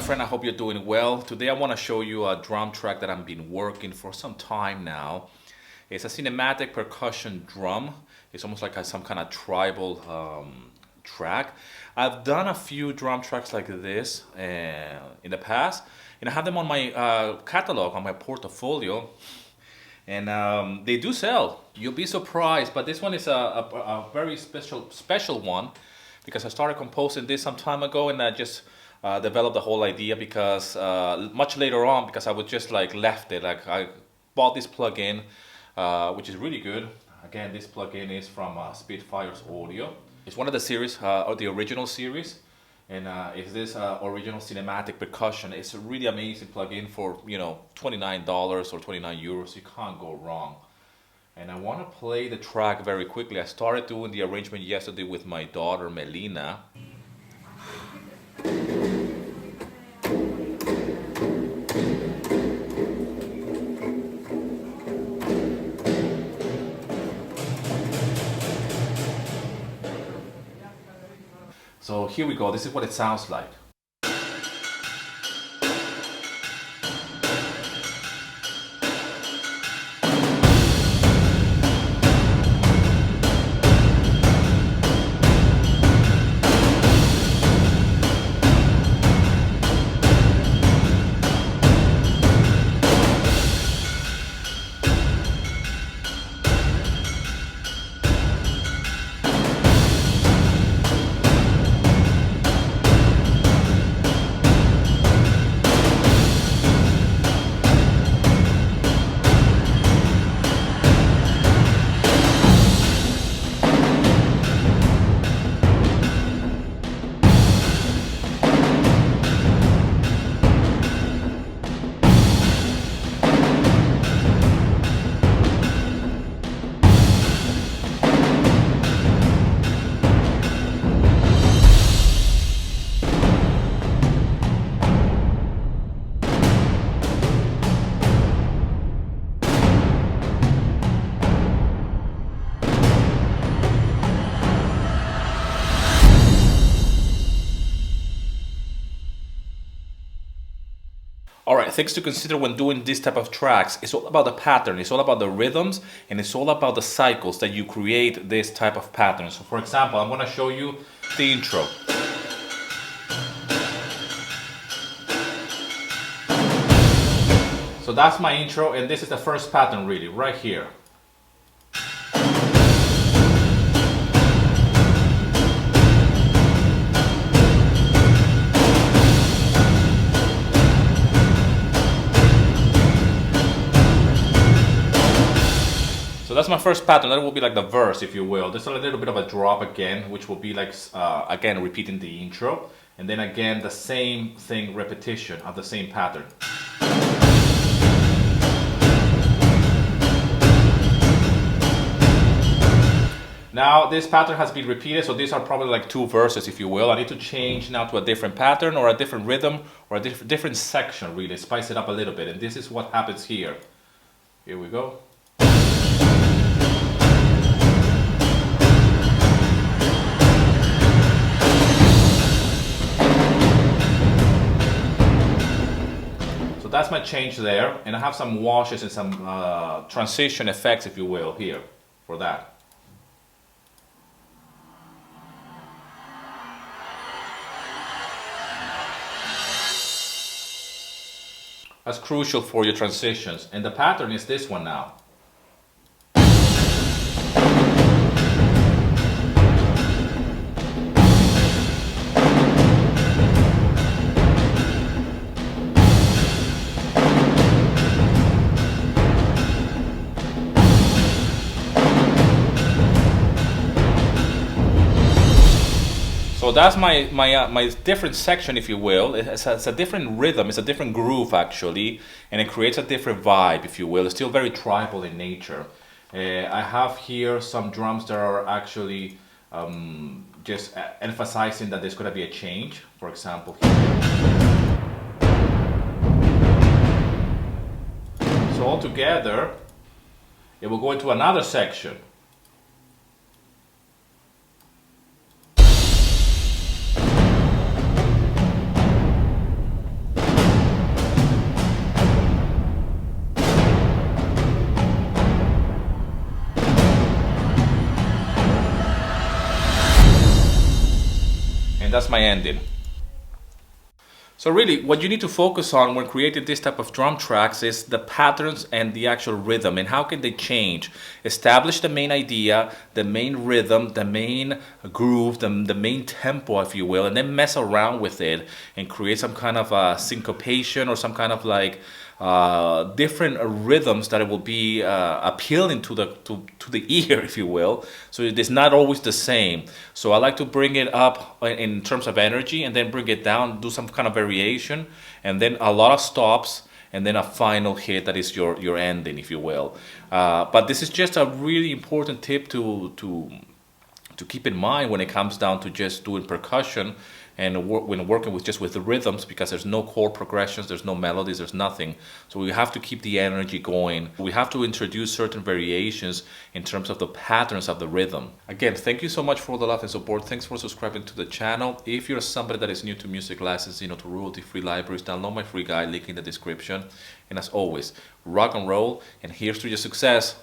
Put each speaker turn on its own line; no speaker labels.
my friend, I hope you're doing well. Today I want to show you a drum track that I've been working for some time now. It's a cinematic percussion drum. It's almost like some kind of tribal track. I've done a few drum tracks like this in the past, and I have them on my catalog, on my portfolio, and they do sell. You'll be surprised, but this one is a very special one because I started composing this some time ago, and I just developed the whole idea because much later on, because I was just like left it. Like I bought this plugin, which is really good. Again, this plugin is from Spitfire's Audio. It's one of the series, or the original series, and it's this original cinematic percussion. It's a really amazing plugin for $29 or 29 euros. You can't go wrong. And I want to play the track very quickly. I started doing the arrangement yesterday with my daughter Melina. So here we go, this is what it sounds like. Alright, things to consider when doing this type of tracks. It's all about the pattern, it's all about the rhythms, and it's all about the cycles that you create this type of pattern. So for example, I'm going to show you the intro. So that's my intro, and this is the first pattern really, right here. So that's my first pattern. That will be like the verse, if you will. There's a little bit of a drop again, which will be like, again, repeating the intro. And then again, the same thing, repetition of the same pattern. Now, this pattern has been repeated, so these are probably like two verses, if you will. I need to change now to a different pattern or a different rhythm or a different section, really. Spice it up a little bit. And this is what happens here. Here we go. That's my change there, and I have some washes and some transition effects, if you will, here for that. That's crucial for your transitions, and the pattern is this one now. So that's my different section, if you will. It's a different rhythm, it's a different groove actually, and it creates a different vibe, if you will. It's still very tribal in nature. I have here some drums that are actually just emphasizing that there's going to be a change. For example, here. So all together, it will go into another section. and that's my ending. So really, what you need to focus on when creating this type of drum tracks is the patterns and the actual rhythm, and how can they change. Establish the main idea, the main rhythm, the main groove, the main tempo, if you will, and then mess around with it and create some kind of syncopation or some kind of like different rhythms that it will be appealing to the ear, if you will. So it is not always the same. So I like to bring it up in terms of energy and then bring it down, do some kind of variation, and then a lot of stops, and then a final hit that is your ending, if you will. But this is just a really important tip to keep in mind when it comes down to just doing percussion and when working with the rhythms, because there's no chord progressions, there's no melodies, there's nothing. So we have to keep the energy going. We have to introduce certain variations in terms of the patterns of the rhythm. Again, thank you so much for all the love and support. Thanks for subscribing to the channel. If you're somebody that is new to music licensing or to royalty-free libraries, download my free guide, link in the description. And as always, rock and roll, and here's to your success.